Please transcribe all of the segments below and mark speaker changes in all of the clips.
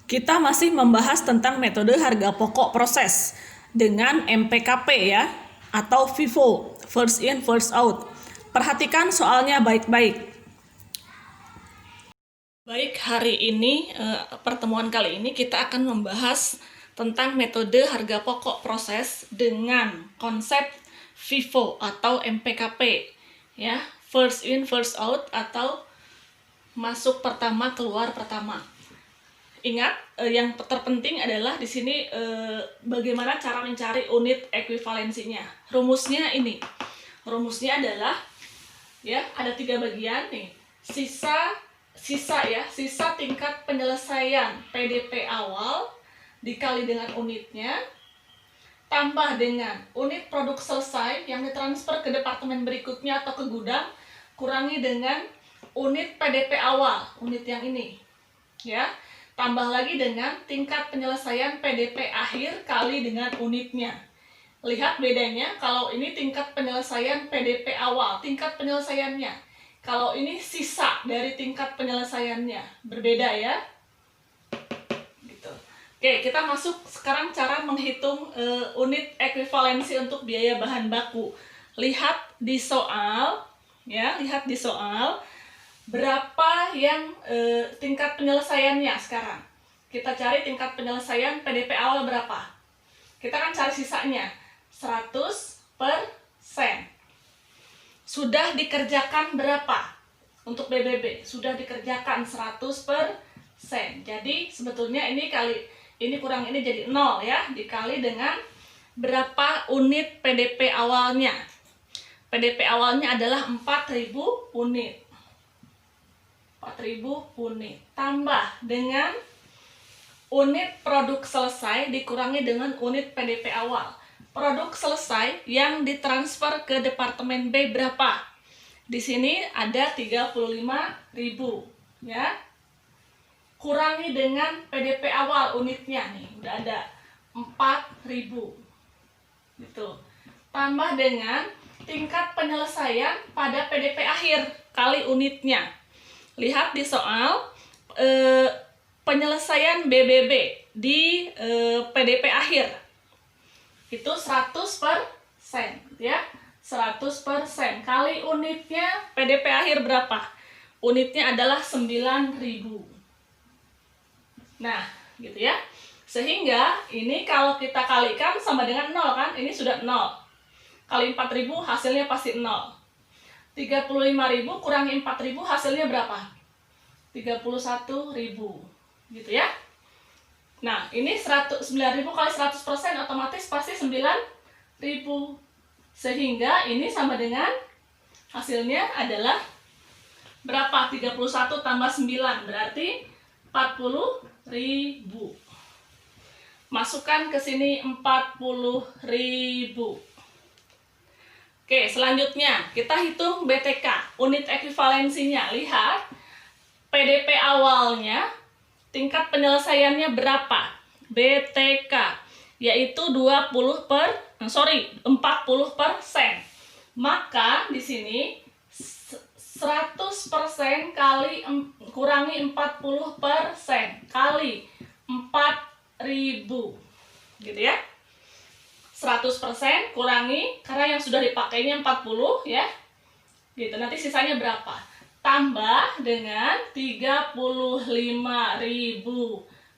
Speaker 1: Kita masih membahas tentang metode harga pokok proses dengan MPKP ya, atau FIFO, first in first out. Perhatikan soalnya baik-baik. Baik, hari ini pertemuan kali ini kita akan membahas tentang metode harga pokok proses dengan konsep FIFO atau MPKP ya, first in first out atau masuk pertama keluar pertama. Ingat, yang terpenting adalah di sini bagaimana cara mencari unit ekuivalensinya. Rumusnya ini. Rumusnya adalah ya, ada 3 bagian nih. Sisa tingkat penyelesaian PDP awal dikali dengan unitnya tambah dengan unit produk selesai yang ditransfer ke departemen berikutnya atau ke gudang kurangi dengan unit PDP awal, unit yang ini. Ya. Tambah lagi dengan tingkat penyelesaian PDP akhir kali dengan unitnya. Lihat bedanya, kalau ini tingkat penyelesaian PDP awal, tingkat penyelesaiannya. Kalau ini sisa dari tingkat penyelesaiannya. Berbeda ya. Gitu. Oke, kita masuk sekarang cara menghitung unit ekuivalensi untuk biaya bahan baku. Lihat di soal, ya, lihat di soal. Berapa yang tingkat penyelesaiannya sekarang? Kita cari tingkat penyelesaian PDP awal berapa? Kita kan cari sisanya 100%. Sudah dikerjakan berapa? Untuk BBB sudah dikerjakan 100%. Jadi sebetulnya ini kurang ini jadi 0 ya, dikali dengan berapa unit PDP awalnya. PDP awalnya adalah 4.000 unit. 4.000 unit tambah dengan unit produk selesai dikurangi dengan unit PDP awal. Produk selesai yang ditransfer ke departemen B berapa? Di sini ada 35.000 ya. Kurangi dengan PDP awal unitnya nih, udah ada 4.000. Gitu. Tambah dengan tingkat penyelesaian pada PDP akhir kali unitnya. Lihat di soal penyelesaian BBB di PDP akhir itu 100% ya, 100% kali unitnya PDP akhir berapa? Unitnya adalah 9.000. Nah, gitu ya. Sehingga ini kalau kita kalikan sama dengan 0 kan? Ini sudah 0. Kali 4.000 hasilnya pasti 0. 35.000 kurangi 4.000 hasilnya berapa? 31.000. Gitu ya. Nah, ini 9.000 kali 100% otomatis pasti 9.000. Sehingga ini sama dengan hasilnya adalah berapa? 31 tambah 9 berarti 40.000. Masukkan ke sini 40.000. Oke, selanjutnya kita hitung BTK, unit ekuivalensinya. Lihat, PDP awalnya, tingkat penyelesaiannya berapa? BTK, yaitu 40%. Maka di sini 100% kali kurangi 40% kali 4.000. Gitu ya. 100% kurangi, karena yang sudah dipakainya 40 ya. Gitu, nanti sisanya berapa? Tambah dengan 35.000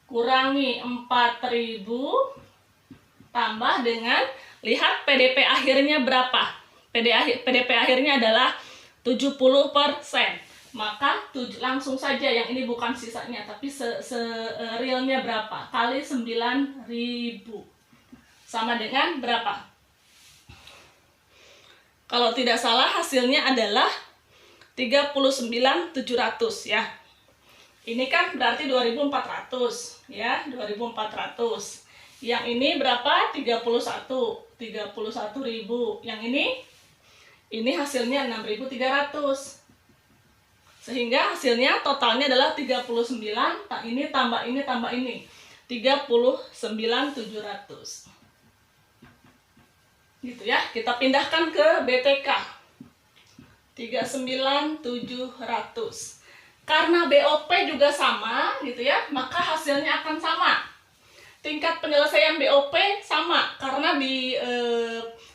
Speaker 1: kurangi 4.000 tambah dengan, lihat PDP akhirnya berapa? PDP akhirnya adalah 70%. Maka langsung saja, yang ini bukan sisanya tapi realnya berapa? Kali 9.000. Sama dengan berapa? Kalau tidak salah hasilnya adalah 39.700 ya. Ini kan berarti 2.400 ya, 2.400. Yang ini berapa? 31.000. Yang ini hasilnya 6.300. Sehingga hasilnya totalnya adalah 39, ini tambah ini tambah ini. 39.700. Gitu ya, kita pindahkan ke BTK 39.700. Karena BOP juga sama gitu ya, maka hasilnya akan penyelesaian BOP sama, karena di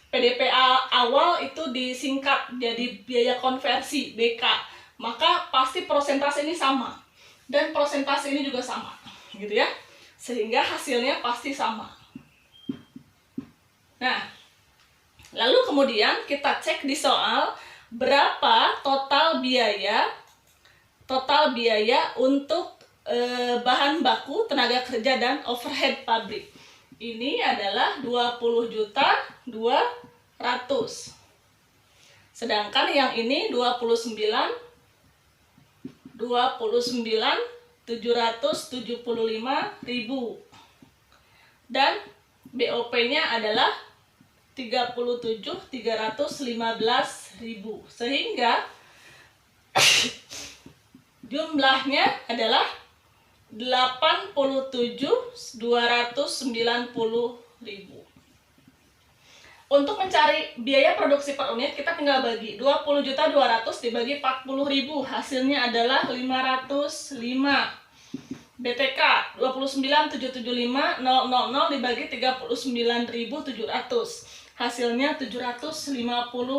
Speaker 1: PDPA awal itu disingkat jadi biaya konversi BK, maka pasti persentase ini sama dan persentase ini juga sama, gitu ya, sehingga hasilnya pasti sama. Nah, lalu kemudian kita cek di soal berapa total biaya untuk bahan baku, tenaga kerja, dan overhead pabrik. Ini adalah 20.200.000. Sedangkan yang ini 29.775.000. Dan BOP-nya adalah 37.315.000. Sehingga jumlahnya adalah 87.290.000. Untuk mencari biaya produksi per unit, kita tinggal bagi 20.200.000 dibagi 40.000, hasilnya adalah 505. BTK 29.775.000 dibagi 39.700, hasilnya Rp750.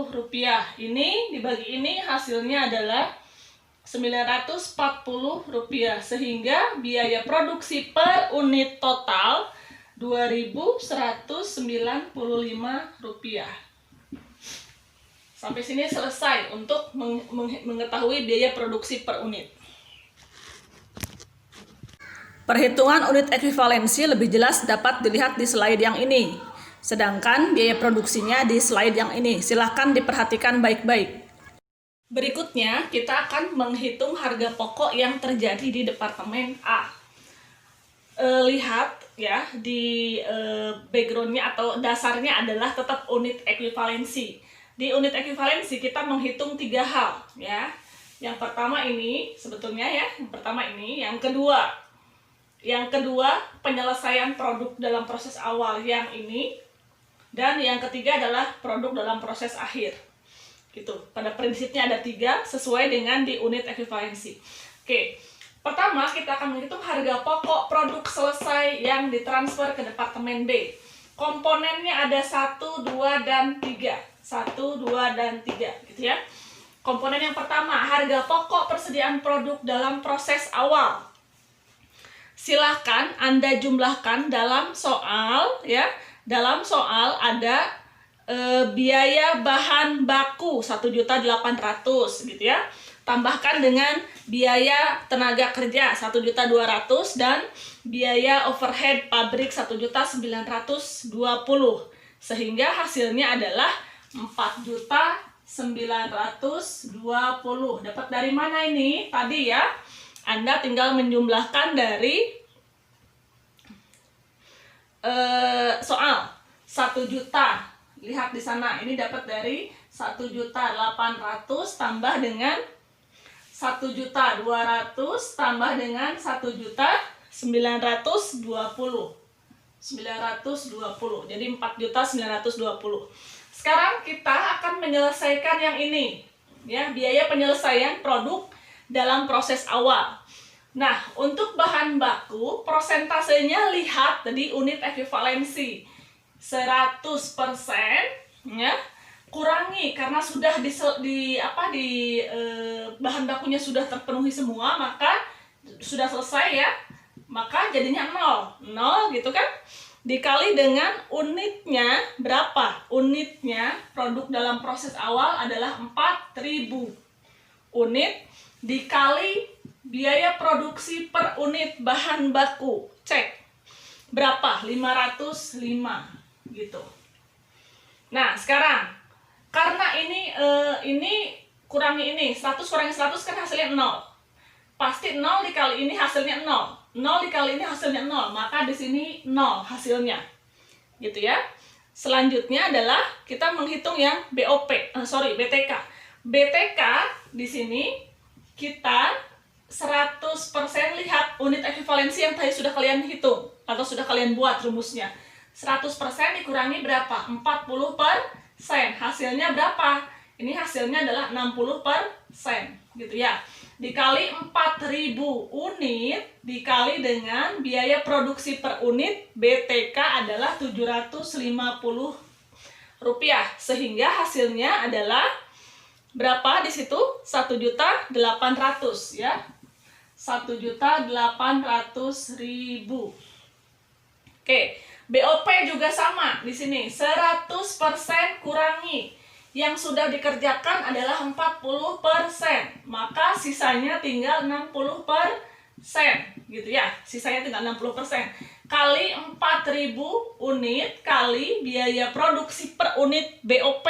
Speaker 1: Ini dibagi ini hasilnya adalah Rp940, sehingga biaya produksi per unit total Rp2.195. Sampai sini selesai untuk mengetahui biaya produksi per unit. Perhitungan unit ekuivalensi lebih jelas dapat dilihat di slide yang ini. Sedangkan biaya produksinya di slide yang ini. Silahkan diperhatikan baik-baik. Berikutnya, kita akan menghitung harga pokok yang terjadi di Departemen A. Lihat ya, di backgroundnya atau dasarnya adalah tetap unit ekuivalensi. Di unit ekuivalensi kita menghitung 3 hal ya. Yang pertama ini sebetulnya ya, yang kedua penyelesaian produk dalam proses awal yang ini, dan yang ketiga adalah produk dalam proses akhir. Gitu. Pada prinsipnya ada 3 sesuai dengan di unit ekuivalensi. Oke. Pertama, kita akan menghitung harga pokok produk selesai yang ditransfer ke Departemen B. Komponennya ada 1, 2, dan 3. 1, 2, dan 3, gitu ya. Komponen yang pertama, harga pokok persediaan produk dalam proses awal. Silahkan Anda jumlahkan dalam soal, ya. Dalam soal ada biaya bahan baku 1.800.000, gitu ya. Tambahkan dengan biaya tenaga kerja 1.200.000 dan biaya overhead pabrik 1.920.000, sehingga hasilnya adalah 4.920.000. Dapat dari mana ini? Tadi ya, Anda tinggal menjumlahkan dari soal 1 juta. Lihat di sana, ini dapat dari 1.800.000 tambah dengan 1.200.000 tambah dengan 1.920.000. 920. Jadi 4.920.000. Sekarang kita akan menyelesaikan yang ini, ya, biaya penyelesaian produk dalam proses awal. Nah, untuk bahan baku, persentasenya lihat tadi unit ekuivalensi 100%, ya. Kurangi karena sudah bahan bakunya sudah terpenuhi semua, maka sudah selesai ya, maka jadinya 0 gitu kan, dikali dengan unitnya berapa. Unitnya produk dalam proses awal adalah 4.000 unit dikali biaya produksi per unit bahan baku, cek berapa, 505 gitu. Nah sekarang karena ini kurangi ini, 100 kurangi 100 kan hasilnya 0. Pasti 0 dikali ini hasilnya 0. 0 dikali ini hasilnya 0, maka di sini 0 hasilnya. Gitu ya. Selanjutnya adalah kita menghitung yang BTK. BTK di sini kita 100% lihat unit ekuivalensi yang tadi sudah kalian hitung atau sudah kalian buat rumusnya. 100% dikurangi berapa? 40%. Hasilnya berapa? Ini hasilnya adalah 60%, gitu ya. dikali 4.000 unit dikali dengan biaya produksi per unit BTK adalah Rp750. Sehingga hasilnya adalah berapa di situ? 1.800.000 ya. 1.800.000. Oke, BOP juga sama di sini. 100% kurangi yang sudah dikerjakan adalah 40%, maka sisanya tinggal 60%, gitu ya. Sisanya tinggal 60%. Kali 4.000 unit kali biaya produksi per unit BOP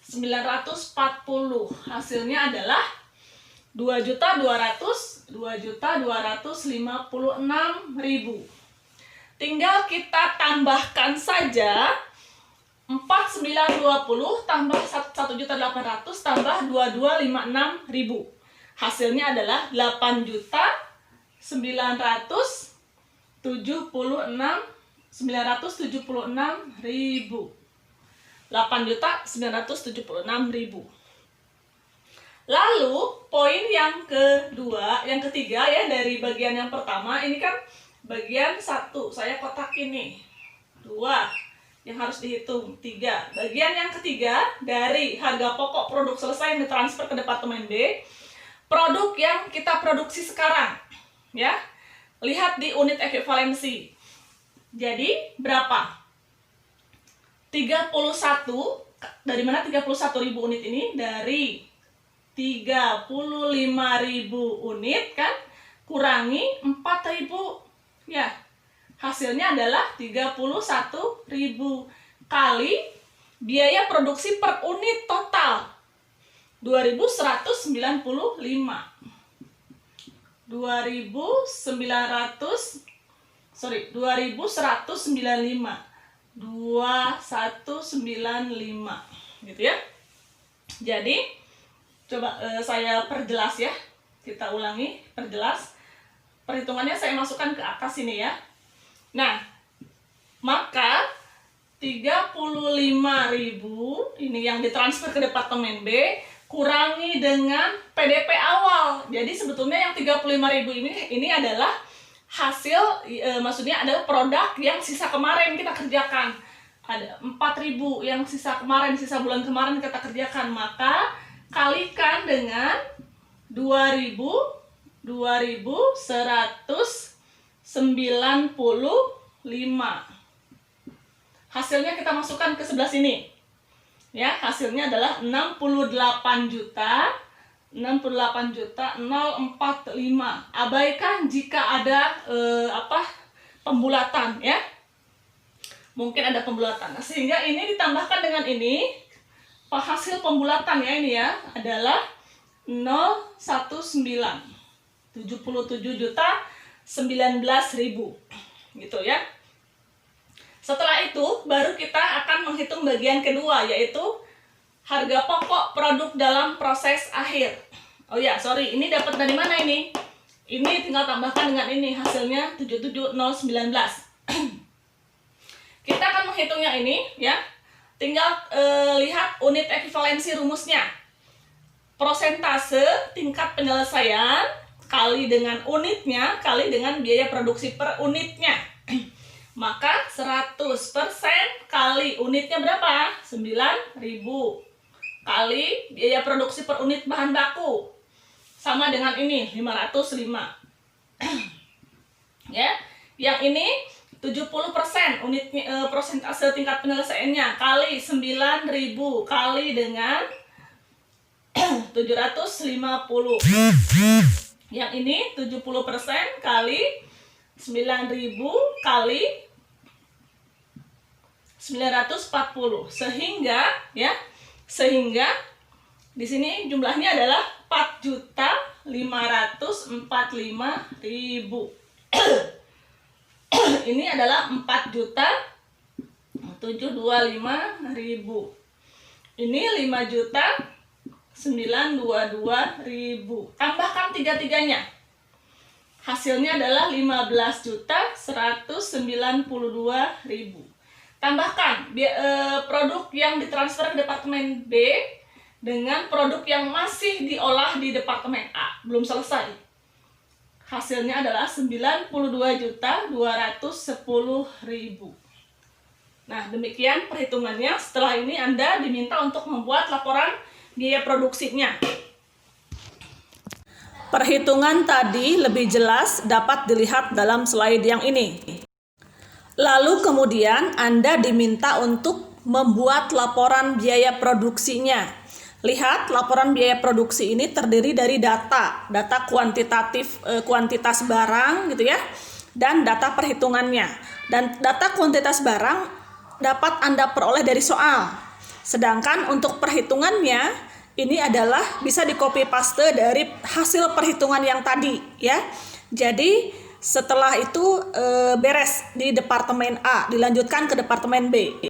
Speaker 1: 940. Hasilnya adalah 2.256.000. Tinggal kita tambahkan saja 4.920 tambah 1.800 tambah 2.256.000. Hasilnya adalah 8.976.000. 8.976.000. Lalu poin yang ketiga ya dari bagian yang pertama ini kan bagian 1, saya kotak ini 2 yang harus dihitung 3. Bagian yang ketiga dari harga pokok produk selesai yang ditransfer ke Departemen B, produk yang kita produksi sekarang ya. Lihat di unit ekuivalensi. Jadi berapa? 31. Dari mana 31.000 unit ini? Dari 35.000 unit kan, kurangi 4.000 ya. Hasilnya adalah 31.000 kali biaya produksi per unit total 2.195. 2.195 gitu ya. Jadi coba saya perjelas ya. Kita ulangi, perjelas. Perhitungannya saya masukkan ke atas ini ya. Nah, maka 35.000 ini yang ditransfer ke Departemen B kurangi dengan PDP awal. Jadi sebetulnya yang 35.000 ini adalah hasil, maksudnya adalah produk yang sisa kemarin kita kerjakan. Ada 4.000 yang sisa kemarin, sisa bulan kemarin kita kerjakan. Maka kalikan dengan 2.195. Hasilnya kita masukkan ke sebelah sini. Ya, hasilnya adalah 68.045. Abaikan jika ada pembulatan ya. Mungkin ada pembulatan. Nah, sehingga ini ditambahkan dengan ini, hasil pembulatan ya ini ya adalah 77.019.000 gitu ya. Setelah itu baru kita akan menghitung bagian kedua, yaitu harga pokok produk dalam proses akhir. Oh ya, sorry, ini dapat dari mana ini? Ini tinggal tambahkan dengan ini, hasilnya 77.019. Kita akan menghitungnya ini ya. Tinggal lihat unit ekuivalensi rumusnya. Persentase tingkat penyelesaian kali dengan unitnya kali dengan biaya produksi per unitnya. Maka 100% kali unitnya berapa? 9.000 kali biaya produksi per unit bahan baku. Sama dengan ini 505. Ya. Yang ini 70% unitnya, persentase tingkat penyelesaiannya kali 9.000 kali dengan 750. Yang ini 70% kali 9.000 kali 940. Sehingga di sini jumlahnya adalah 4.545.000. Ini adalah 4.725.000. Ini 5.922.000. Tambahkan tiga-tiganya. Hasilnya adalah 15.192.000. Tambahkan produk yang ditransfer ke Departemen B dengan produk yang masih diolah di departemen A, belum selesai. Hasilnya adalah 92.210.000. Nah, demikian perhitungannya. Setelah ini Anda diminta untuk membuat laporan biaya produksinya. Perhitungan tadi lebih jelas dapat dilihat dalam slide yang ini. Lalu kemudian Anda diminta untuk membuat laporan biaya produksinya. Lihat, laporan biaya produksi ini terdiri dari data kuantitatif, kuantitas barang gitu ya, dan data perhitungannya. Dan data kuantitas barang dapat Anda peroleh dari soal. Sedangkan untuk perhitungannya ini adalah bisa di copy paste dari hasil perhitungan yang tadi ya. Jadi setelah itu beres di departemen A, dilanjutkan ke departemen B.